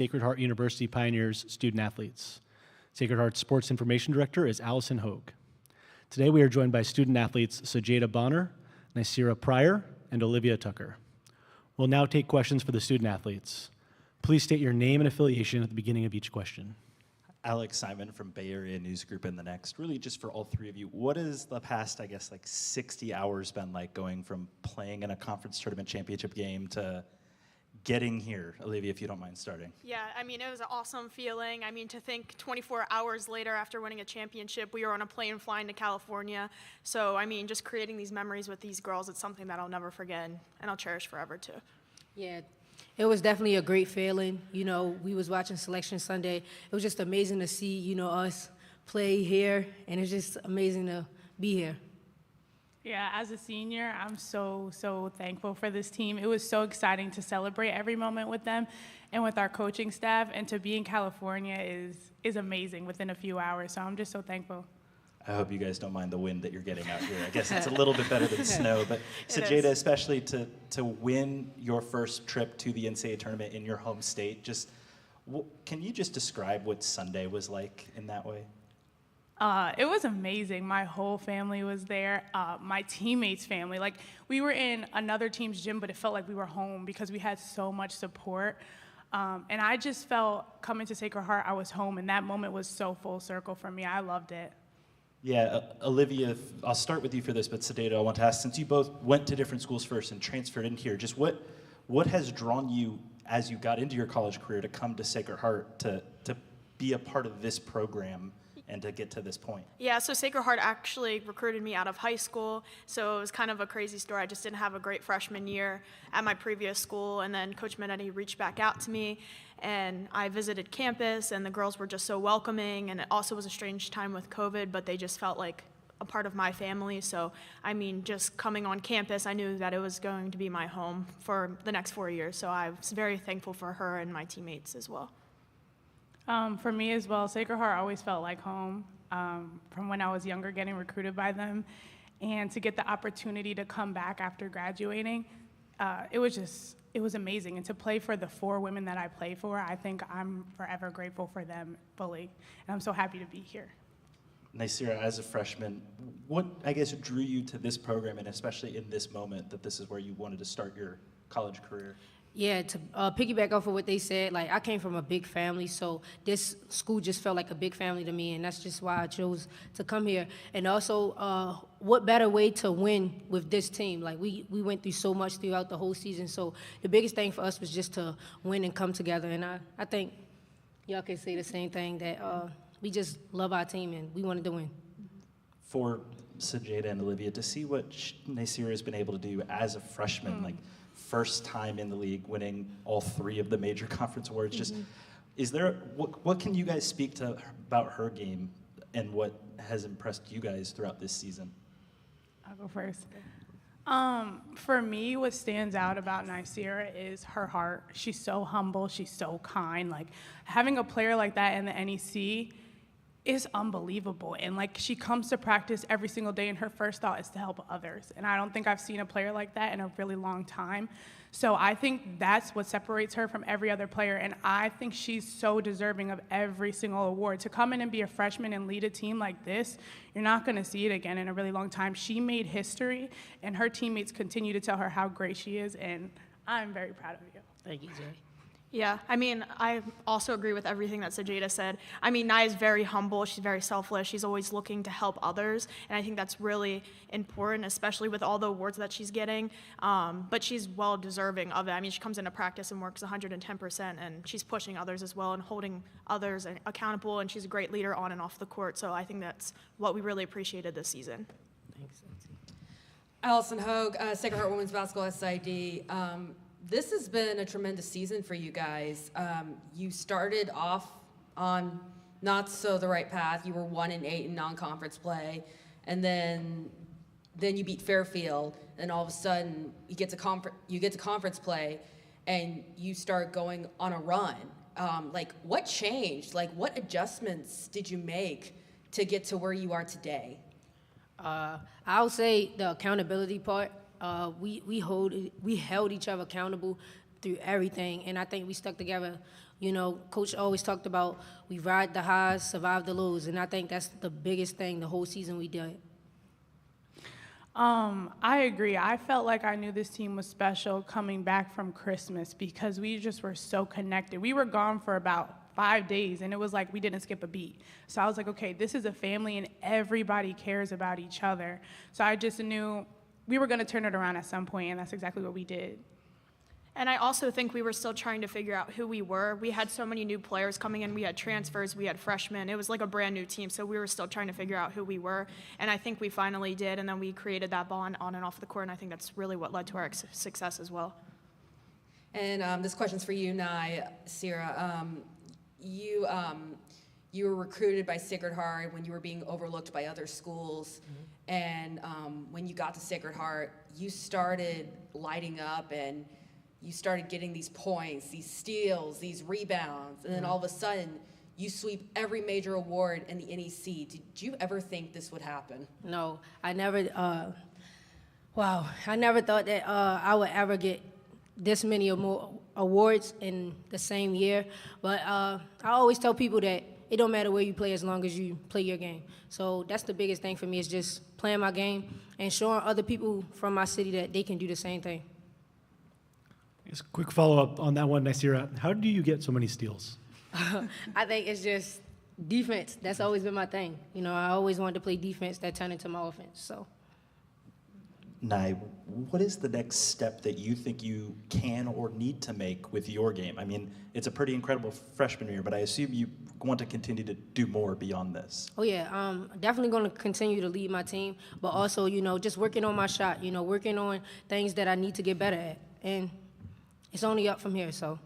Sacred Heart University Pioneers student athletes. Sacred Heart's Sports Information Director is Allison Hogue. Today we are joined by student athletes Sajeda Bonner, Nysera Pryor, and Olivia Tucker. We'll now take questions for the student athletes. Please state your name and affiliation at the beginning of each question. Alex Simon from Bay Area News Group and The Next. Really just for all three of you, what has the past, 60 hours been like going from playing in a conference tournament championship game to getting here? Olivia, if you don't mind starting. Yeah, it was an awesome feeling. To think 24 hours later after winning a championship, we were on a plane flying to California. So, just creating these memories with these girls, it's something that I'll never forget and I'll cherish forever too. Yeah, it was definitely a great feeling. We was watching Selection Sunday. It was just amazing to see, us play here, and it's just amazing to be here. Yeah, as a senior, I'm so thankful for this team. It was so exciting to celebrate every moment with them and with our coaching staff, and to be in California is amazing within a few hours, so I'm just so thankful. I hope you guys don't mind the wind that you're getting out here. I guess it's a little bit better than snow, but Sajeda, especially to win your first trip to the NCAA tournament in your home state, can you just describe what Sunday was like in that way? It was amazing. My whole family was there. My teammates' family. We were in another team's gym, but it felt like we were home because we had so much support. And I just felt coming to Sacred Heart, I was home, and that moment was so full circle for me. I loved it. Yeah, Olivia, I'll start with you for this, but Sajeda, I want to ask, since you both went to different schools first and transferred in here, just what has drawn you as you got into your college career to come to Sacred Heart to be a part of this program and to get to this point? Yeah, so Sacred Heart actually recruited me out of high school, so it was kind of a crazy story. I just didn't have a great freshman year at my previous school, and then Coach Minetti reached back out to me, and I visited campus, and the girls were just so welcoming, and it also was a strange time with COVID, but they just felt like a part of my family. So, just coming on campus, I knew that it was going to be my home for the next 4 years, so I was very thankful for her and my teammates as well. For me as well, Sacred Heart always felt like home from when I was younger, getting recruited by them. And to get the opportunity to come back after graduating, it was amazing. And to play for the 4 women that I play for, I think I'm forever grateful for them fully. And I'm so happy to be here. Nysera, as a freshman, what, drew you to this program, and especially in this moment that this is where you wanted to start your college career? Yeah, to piggyback off of what they said, I came from a big family, so this school just felt like a big family to me, and that's just why I chose to come here. And also, what better way to win with this team? We went through so much throughout the whole season, so the biggest thing for us was just to win and come together, and I think y'all can say the same thing, that we just love our team and we wanted to win. For Sajeda and Olivia, to see what Nysera has been able to do as a freshman, first time in the league, winning all 3 of the major conference awards. Just, is there, what can you guys speak to about her game and what has impressed you guys throughout this season? I'll go first. For me, what stands out about Nysera is her heart. She's so humble, she's so kind. Having a player like that in the NEC is unbelievable. And she comes to practice every single day, and her first thought is to help others. And I don't think I've seen a player like that in a really long time. So I think that's what separates her from every other player. And I think she's so deserving of every single award. To come in and be a freshman and lead a team like this, you're not going to see it again in a really long time. She made history, and her teammates continue to tell her how great she is. And I'm very proud of you. Thank you, Jay. Yeah, I also agree with everything that Sajeda said. Nai is very humble, she's very selfless, she's always looking to help others, and I think that's really important, especially with all the awards that she's getting, but she's well deserving of it. She comes into practice and works 110%, and she's pushing others as well and holding others accountable, and she's a great leader on and off the court, so I think that's what we really appreciated this season. Thanks. Allison Hogue, Sacred Heart Women's Basketball SID. This has been a tremendous season for you guys. You started off on not so the right path. You were 1-8 in non-conference play, and then you beat Fairfield, and all of a sudden you get to conference play, and you start going on a run. What changed? What adjustments did you make to get to where you are today? I would say the accountability part. We held each other accountable through everything, and I think we stuck together You know, Coach always talked about we ride the highs, survive the lows, and I think that's the biggest thing the whole season we did. I agree. I felt like I knew this team was special coming back from Christmas because we just were so connected. We were gone for about 5 days, and it was like we didn't skip a beat. So I was like, okay, this is a family, and everybody cares about each other. So I just knew we were going to turn it around at some point, and that's exactly what we did. And I also think we were still trying to figure out who we were. We had so many new players coming in. We had transfers, we had freshmen. It was like a brand new team, so we were still trying to figure out who we were. And I think we finally did, and then we created that bond on and off the court, and I think that's really what led to our success as well. And this question's for you, Sierra. You were recruited by Sacred Heart when you were being overlooked by other schools. And when you got to Sacred Heart, you started lighting up and you started getting these points, these steals, these rebounds, and then all of a sudden, you sweep every major award in the NEC. Did you ever think this would happen? No, I never. I never thought that I would ever get this many or more awards in the same year. But I always tell people that it don't matter where you play as long as you play your game. So that's the biggest thing for me is just playing my game and showing other people from my city that they can do the same thing. Just a quick follow-up on that one, Nasira. How do you get so many steals? I think it's just defense. That's always been my thing. You know, I always wanted to play defense that turned into my offense. So. Nai, what is the next step that you think you can or need to make with your game? I mean, it's a pretty incredible freshman year, but I assume you want to continue to do more beyond this. Oh, yeah. Definitely going to continue to lead my team, but also, you know, just working on my shot, you know, working on things that I need to get better at. And it's only up from here, so.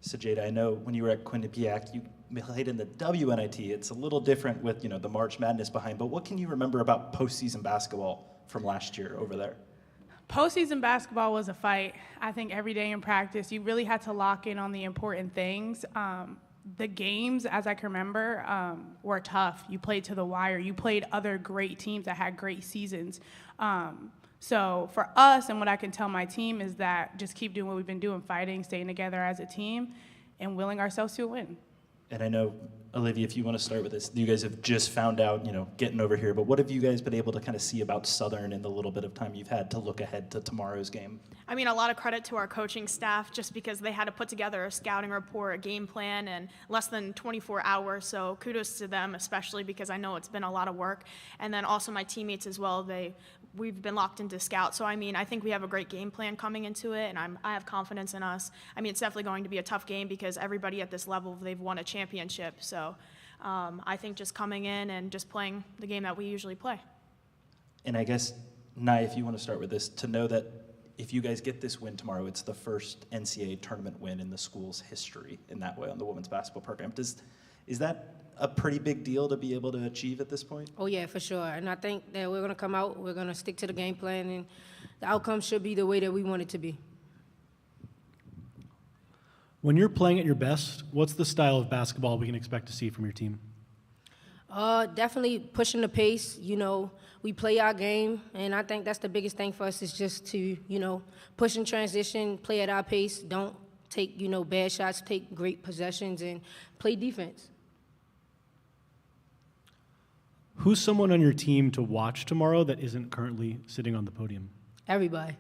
So, Jada, I know when you were at Quinnipiac, you played in the WNIT. It's a little different with, you know, the March Madness behind, but what can you remember about postseason basketball from last year over there? Postseason basketball was a fight. I think every day in practice, you really had to lock in on the important things. The games, as I can remember, were tough. You played to the wire. You played other great teams that had great seasons. So for us, and what I can tell my team is that just keep doing what we've been doing, fighting, staying together as a team, and willing ourselves to a win. And I know, Olivia, if you want to start with this, you guys have just found out, you know, getting over here, but what have you guys been able to kind of see about Southern in the little bit of time you've had to look ahead to tomorrow's game? I mean, a lot of credit to our coaching staff just because they had to put together a scouting report, a game plan in less than 24 hours. So kudos to them, especially because I know it's been a lot of work. And then also my teammates as well. We've been locked into scout. So, I mean, I think we have a great game plan coming into it, and I have confidence in us. I mean, it's definitely going to be a tough game because everybody at this level, they've won a championship. So I think just coming in and just playing the game that we usually play. And I guess, Nai, if you want to start with this, to know that if you guys get this win tomorrow, it's the first NCAA tournament win in the school's history in that way on the women's basketball program. Is that a pretty big deal to be able to achieve at this point? Oh, yeah, for sure. And I think that we're going to come out, we're going to stick to the game plan, and the outcome should be the way that we want it to be. When you're playing at your best, what's the style of basketball we can expect to see from your team? Definitely pushing the pace. You know, we play our game, and I think that's the biggest thing for us is just to, you know, push in transition, play at our pace, don't take, you know, bad shots, take great possessions, and play defense. Who's someone on your team to watch tomorrow that isn't currently sitting on the podium? Everybody.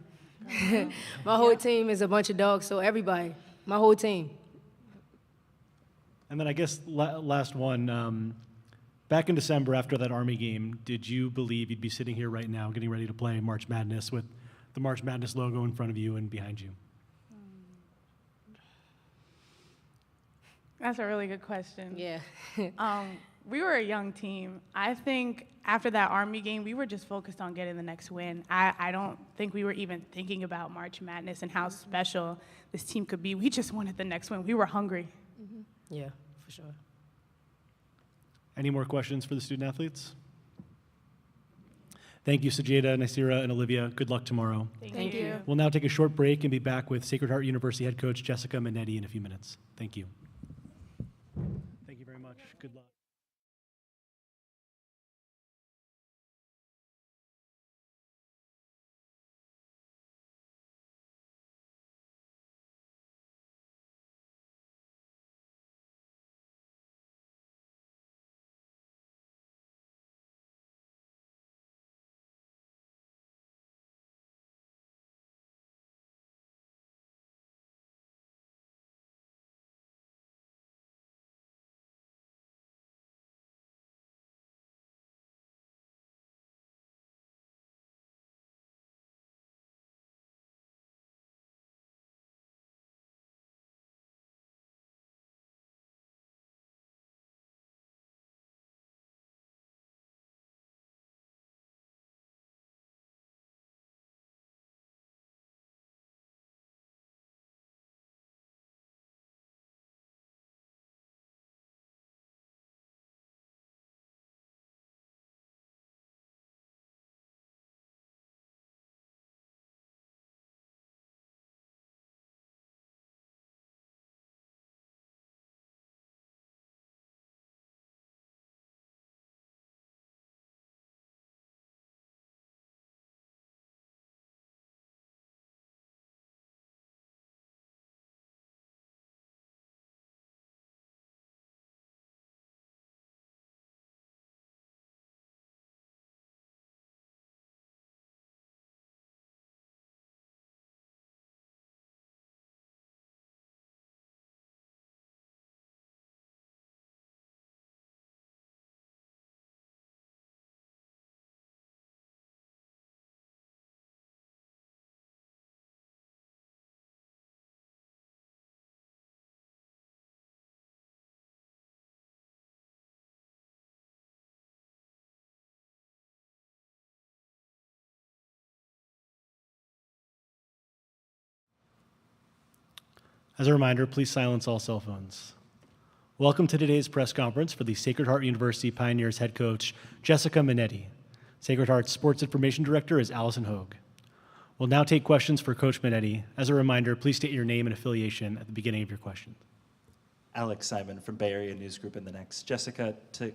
My whole team is a bunch of dogs, so everybody, my whole team. And then I guess last one, back in December after that Army game, did you believe you'd be sitting here right now getting ready to play March Madness with the March Madness logo in front of you and behind you? That's a really good question. Yeah. We were a young team. I think after that Army game, we were just focused on getting the next win. I don't think we were even thinking about March Madness and how special this team could be. We just wanted the next win. We were hungry. Yeah, for sure. Any more questions for the student athletes? Thank you, Sajeda, Nasira, and Olivia. Good luck tomorrow. Thank you. We'll now take a short break and be back with Sacred Heart University head coach Jessica Minetti in a few minutes. Thank you. Thank you very much. Good luck. As a reminder, please silence all cell phones. Welcome to today's press conference for the Sacred Heart University Pioneers head coach, Jessica Minetti. Sacred Heart's Sports Information Director is Allison Hogue. We'll now take questions for Coach Minetti. As a reminder, please state your name and affiliation at the beginning of your question. Alex Simon from Bay Area News Group in the Next. Jessica, to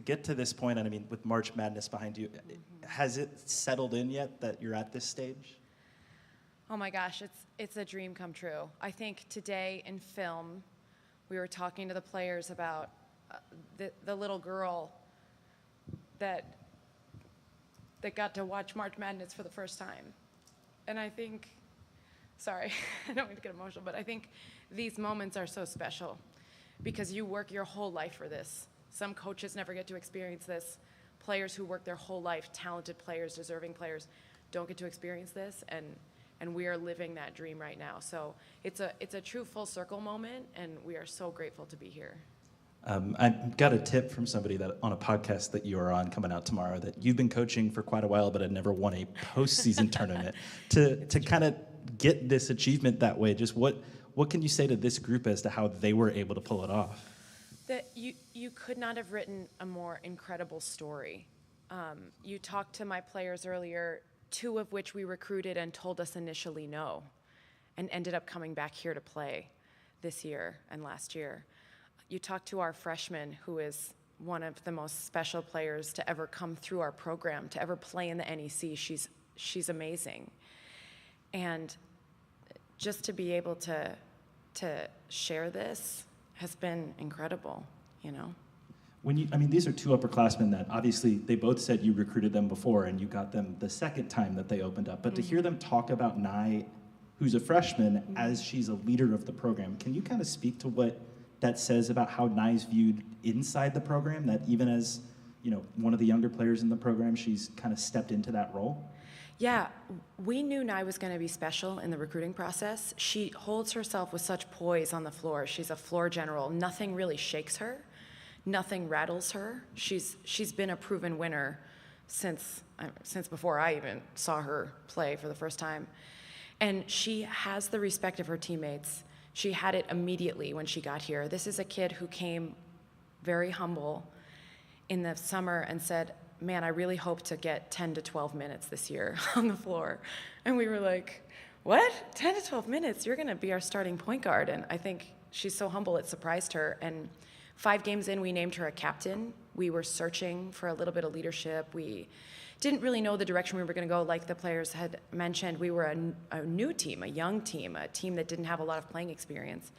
get to this point, and I mean, with March Madness behind you, has it settled in yet that you're at this stage? Oh my gosh, it's a dream come true. I think today in film, we were talking to the players about the little girl that got to watch March Madness for the first time. And I think, sorry, I don't mean to get emotional, but I think these moments are so special because you work your whole life for this. Some coaches never get to experience this. Players who work their whole life, talented players, deserving players, don't get to experience this, and we are living that dream right now. So it's a true full circle moment, and we are so grateful to be here. I got a tip from somebody that on a podcast that you are on coming out tomorrow that you've been coaching for quite a while, but had never won a postseason tournament. To kind of get this achievement that way, just what can you say to this group as to how they were able to pull it off? That you could not have written a more incredible story. You talked to my players earlier, 2 of which we recruited and told us initially no, and ended up coming back here to play this year and last year. You talked to our freshman, who is one of the most special players to ever come through our program, to ever play in the NEC. She's amazing. And just to be able to share this has been incredible, you know? These are 2 upperclassmen that obviously they both said you recruited them before and you got them the second time that they opened up. But to hear them talk about Nye, who's a freshman, as she's a leader of the program, can you kind of speak to what that says about how Nye's viewed inside the program, that even as, you know, one of the younger players in the program, she's kind of stepped into that role? Yeah, we knew Nye was going to be special in the recruiting process. She holds herself with such poise on the floor. She's a floor general. Nothing really shakes her. Nothing rattles her. She's been a proven winner since before I even saw her play for the first time. And she has the respect of her teammates. She had it immediately when she got here. This is a kid who came very humble in the summer and said, man, I really hope to get 10 to 12 minutes this year on the floor. And we were like, what? 10 to 12 minutes? You're going to be our starting point guard. And I think she's so humble, it surprised her. And 5 games in, we named her a captain. We were searching for a little bit of leadership. We didn't really know the direction we were going to go. Like the players had mentioned, we were a new team, a young team, a team that didn't have a lot of playing experience.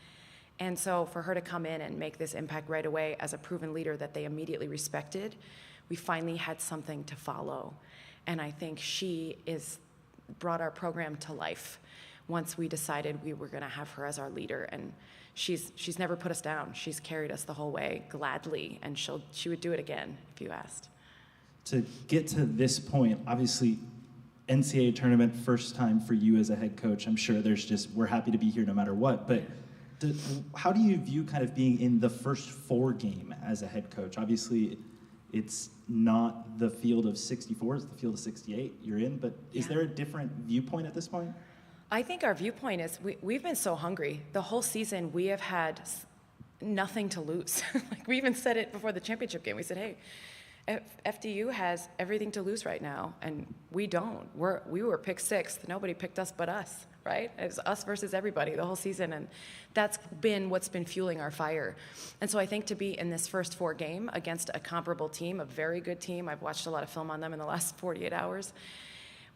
And so for her to come in and make this impact right away as a proven leader that they immediately respected, we finally had something to follow. And I think she brought our program to life once we decided we were going to have her as our leader. And she's never put us down. She's carried us the whole way gladly, and she would do it again if you asked. To get to this point, obviously, NCAA tournament, first time for you as a head coach. I'm sure we're happy to be here no matter what, but how do you view kind of being in the first 4 game as a head coach? Obviously, it's not the field of 64, it's the field of 68 you're in, but is there a different viewpoint at this point? I think our viewpoint is we've been so hungry. The whole season, we have had nothing to lose. Like we even said it before the championship game. We said, hey, FDU has everything to lose right now, and we don't. We were picked 6th. Nobody picked us but us, right? It was us versus everybody the whole season, and that's been what's been fueling our fire. And so I think to be in this first 4 game against a comparable team, a very good team, I've watched a lot of film on them in the last 48 hours,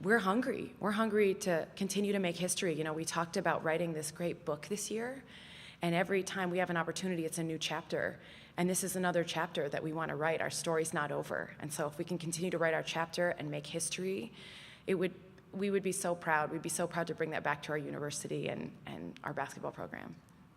we're hungry. We're hungry to continue to make history. You know, we talked about writing this great book this year, and every time we have an opportunity, it's a new chapter. And this is another chapter that we want to write. Our story's not over. And so if we can continue to write our chapter and make history, we would be so proud. We'd be so proud to bring that back to our university and our basketball program.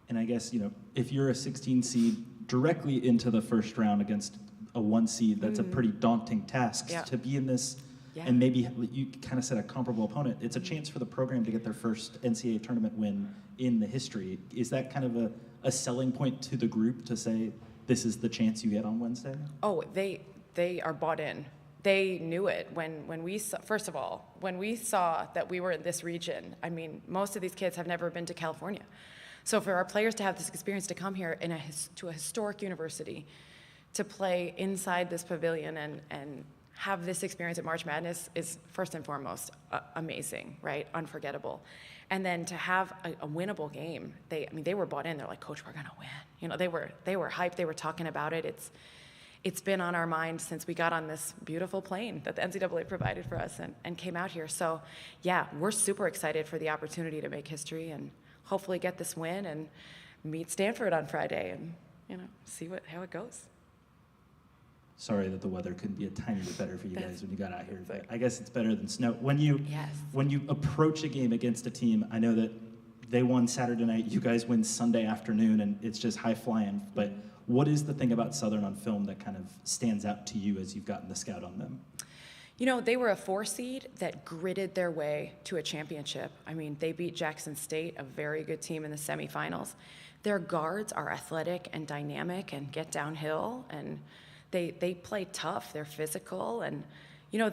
And I guess, you know, if you're a 16 seed directly into the first round against a 1 seed, that's a pretty daunting task. Yeah. To be in this, Yeah. and maybe you kind of said a comparable opponent, it's a chance for the program to get their first NCAA tournament win in the history. Is that kind of a selling point to the group to say, this is the chance you get on Wednesday? Oh, they are bought in. They knew it when we saw, first of all, when we saw that we were in this region. I mean, most of these kids have never been to California. So for our players to have this experience to come here to a historic university, to play inside this pavilion and have this experience at March Madness is first and foremost amazing, right? Unforgettable. And then to have a winnable game, they were bought in. They're like, Coach, we're gonna win. You know, they were hyped. They were talking about it. It's been on our mind since we got on this beautiful plane that the NCAA provided for us and came out here. So yeah, we're super excited for the opportunity to make history and hopefully get this win and meet Stanford on Friday and, you know, see how it goes. Sorry that the weather couldn't be a tiny bit better for you guys when you got out here, but I guess it's better than snow. When you approach a game against a team, I know that they won Saturday night, you guys win Sunday afternoon, and it's just high flying. But what is the thing about Southern on film that kind of stands out to you as you've gotten the scout on them? You know, they were a 4 seed that gritted their way to a championship. I mean, they beat Jackson State, a very good team in the semifinals. Their guards are athletic and dynamic and get downhill, and they play tough. They're physical, and you know,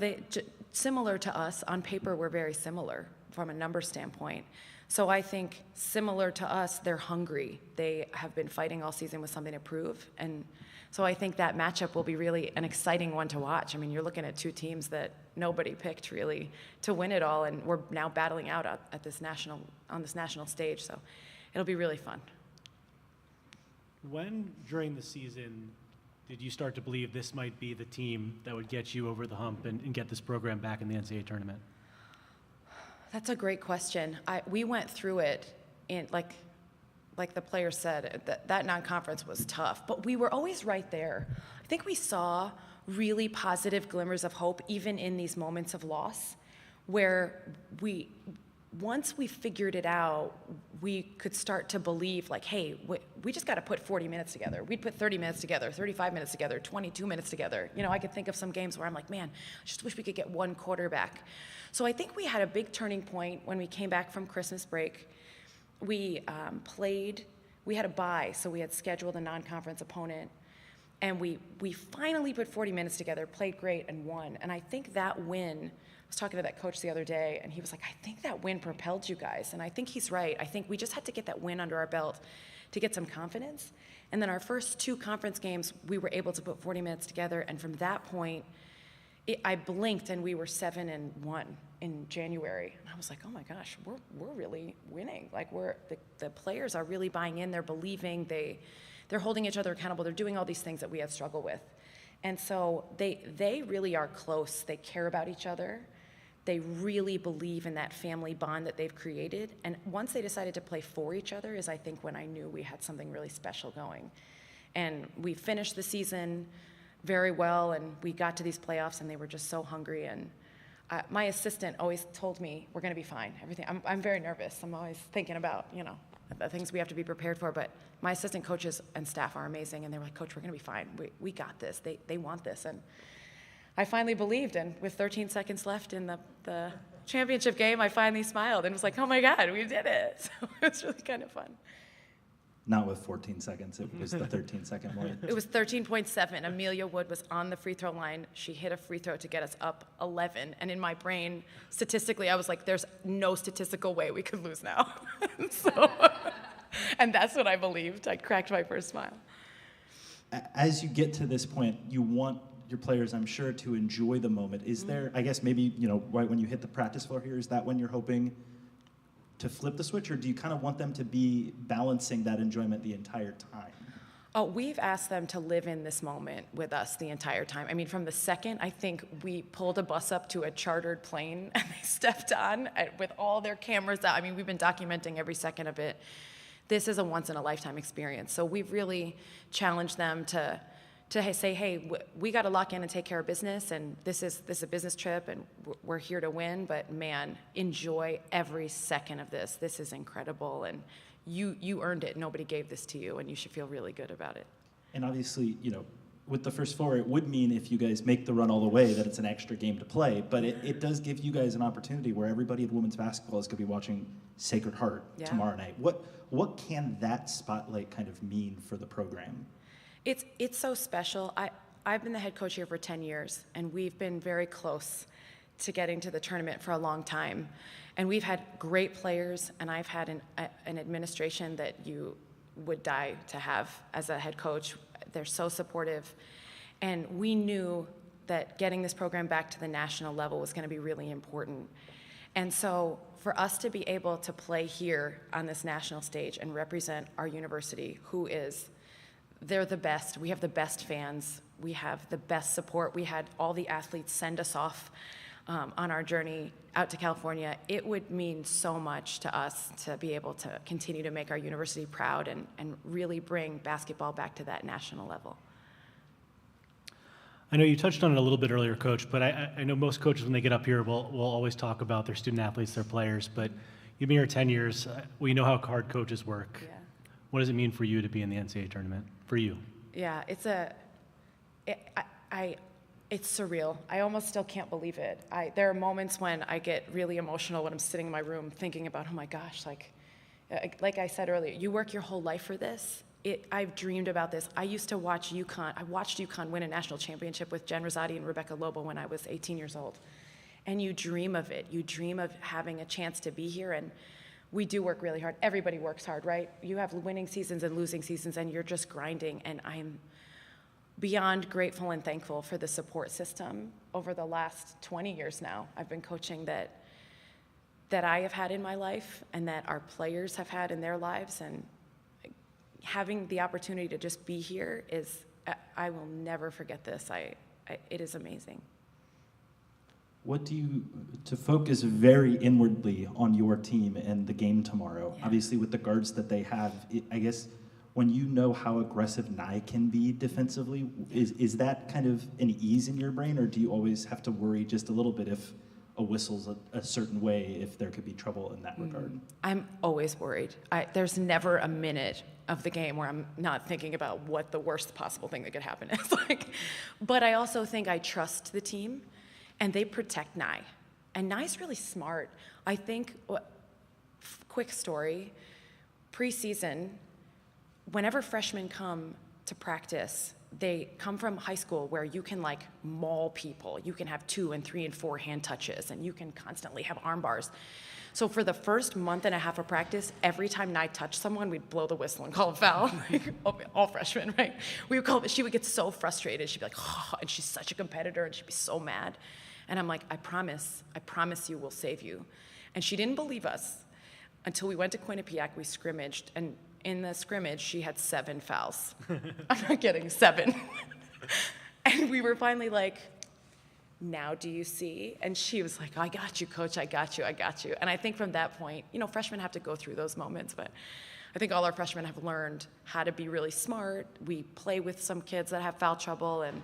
similar to us on paper. We're very similar from a number standpoint. So I think similar to us, they're hungry. They have been fighting all season with something to prove, and so I think that matchup will be really an exciting one to watch. I mean, you're looking at 2 teams that nobody picked really to win it all, and we're now battling out at this on this national stage. So it'll be really fun. When during the season did you start to believe this might be the team that would get you over the hump and get this program back in the NCAA tournament? That's a great question. We went through it in like the player said, that non-conference was tough, but we were always right there. I think we saw really positive glimmers of hope even in these moments of loss where once we figured it out, we could start to believe like, hey, we just got to put 40 minutes together. We'd put 30 minutes together, 35 minutes together, 22 minutes together. You know, I could think of some games where I'm like, man, I just wish we could get one quarterback. So I think we had a big turning point when we came back from Christmas break. We we had a bye, so we had scheduled a non-conference opponent, and we finally put 40 minutes together, played great, and won. And I think that win, I was talking to that coach the other day, and he was like, I think that win propelled you guys. And I think he's right. I think we just had to get that win under our belt to get some confidence. And then our first 2 conference games, we were able to put 40 minutes together, and from that point, I blinked and we were 7-1 in January. And I was like, oh my gosh, we're really winning. Like the players are really buying in, they're believing, they're holding each other accountable, they're doing all these things that we had struggled with. And so they really are close. They care about each other. They really believe in that family bond that they've created. And once they decided to play for each other is I think when I knew we had something really special going. And we finished the season very well, and we got to these playoffs, and they were just so hungry. And my assistant always told me, we're going to be fine. Everything. I'm very nervous. I'm always thinking about, you know, the things we have to be prepared for. But my assistant coaches and staff are amazing, and they were like, Coach, we're going to be fine. We got this. They want this. And I finally believed, and with 13 seconds left in the championship game, I finally smiled and was like, oh my God, we did it. So it was really kind of fun. Not with 14 seconds. It was the 13-second one. It was 13.7. Amelia Wood was on the free throw line. She hit a free throw to get us up 11. And in my brain, statistically, I was like, there's no statistical way we could lose now. And that's what I believed. I cracked my first smile. As you get to this point, you want your players, I'm sure, to enjoy the moment. Is there, I guess maybe, you know, right when you hit the practice floor here, is that when you're hoping to flip the switch, or do you kind of want them to be balancing that enjoyment the entire time? Oh, we've asked them to live in this moment with us the entire time. I mean, from the second, I think we pulled a bus up to a chartered plane and they stepped on with all their cameras out. I mean, we've been documenting every second of it. This is a once-in-a-lifetime experience. So we've really challenged them to say, hey, we got to lock in and take care of business, and this is a business trip, and we're here to win, but man, enjoy every second of this. This is incredible, and you earned it. Nobody gave this to you, and you should feel really good about it. And obviously, you know, with the first four, it would mean if you guys make the run all the way that it's an extra game to play, but it does give you guys an opportunity where everybody in women's basketball is going to be watching Sacred Heart tomorrow night. What can that spotlight kind of mean for the program? It's so special. I've been the head coach here for 10 years, and we've been very close to getting to the tournament for a long time. And we've had great players, and I've had an administration that you would die to have as a head coach. They're so supportive. And we knew that getting this program back to the national level was going to be really important. And so for us to be able to play here on this national stage and represent our university, they're the best. We have the best fans. We have the best support. We had all the athletes send us off on our journey out to California. It would mean so much to us to be able to continue to make our university proud and really bring basketball back to that national level. I know you touched on it a little bit earlier, Coach, but I know most coaches, when they get up here, will always talk about their student athletes, their players, but you've been here 10 years. We know how hard coaches work. Yeah. What does it mean for you to be in the NCAA tournament, for you? Yeah, it's surreal. I almost still can't believe it. There are moments when I get really emotional when I'm sitting in my room thinking about, oh my gosh, like I said earlier, you work your whole life for this. I've dreamed about this. I used to watch UConn. I watched UConn win a national championship with Jen Rosati and Rebecca Lobo when I was 18 years old. And you dream of it. You dream of having a chance to be here, and we do work really hard. Everybody works hard, right? You have winning seasons and losing seasons, and you're just grinding, and I'm beyond grateful and thankful for the support system over the last 20 years now. I've been coaching that I have had in my life and that our players have had in their lives, and having the opportunity to just be here I will never forget this. It is amazing. What do you, to focus very inwardly on your team and the game tomorrow, Yeah. obviously with the guards that they have, I guess when you know how aggressive Nye can be defensively, is that kind of an ease in your brain, or do you always have to worry just a little bit if a whistle's a certain way, if there could be trouble in that regard? I'm always worried. There's never a minute of the game where I'm not thinking about what the worst possible thing that could happen is. But I also think I trust the team, and they protect Nye. And Nye's really smart. I think, quick story, preseason, whenever freshmen come to practice, they come from high school where you can maul people. You can have 2 and 3 and 4 hand touches, and you can constantly have arm bars. So for the first month and a half of practice, every time Nye touched someone, we'd blow the whistle and call a foul. All freshmen, right? She would get so frustrated. She'd be like, oh, and she's such a competitor, and she'd be so mad. And I'm like, I promise you we'll save you. And she didn't believe us until we went to Quinnipiac, we scrimmaged, and in the scrimmage, she had 7 fouls. I'm not kidding, 7. And we were finally like, now do you see? And she was like, I got you, Coach, I got you. And I think from that point, freshmen have to go through those moments, but I think all our freshmen have learned how to be really smart. We play with some kids that have foul trouble, and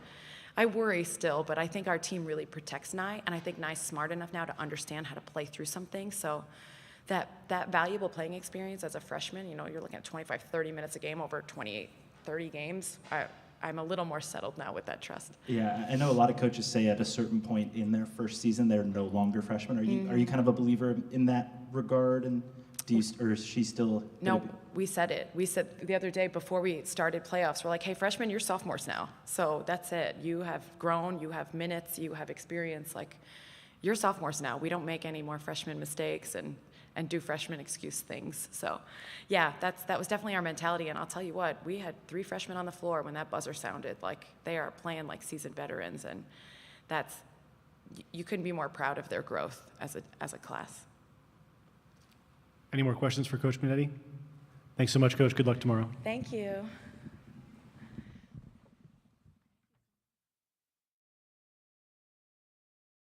I worry still, but I think our team really protects Nye, and I think Nye's smart enough now to understand how to play through some things. So that valuable playing experience as a freshman, you're looking at 25, 30 minutes a game over 28, 30 games. I'm a little more settled now with that trust. Yeah, I know a lot of coaches say at a certain point in their first season they're no longer freshmen. Are you kind of a believer in that regard, and or is she still? No, we said it. We said the other day before we started playoffs, we're like, hey, freshmen, you're sophomores now. So that's it. You have grown, you have minutes, you have experience. You're sophomores now. We don't make any more freshman mistakes and do freshman excuse things. So yeah, that was definitely our mentality. And I'll tell you what, we had 3 freshmen on the floor when that buzzer sounded. They are playing like seasoned veterans, and you couldn't be more proud of their growth as a class. Any more questions for Coach Minetti? Thanks so much, Coach. Good luck tomorrow. Thank you.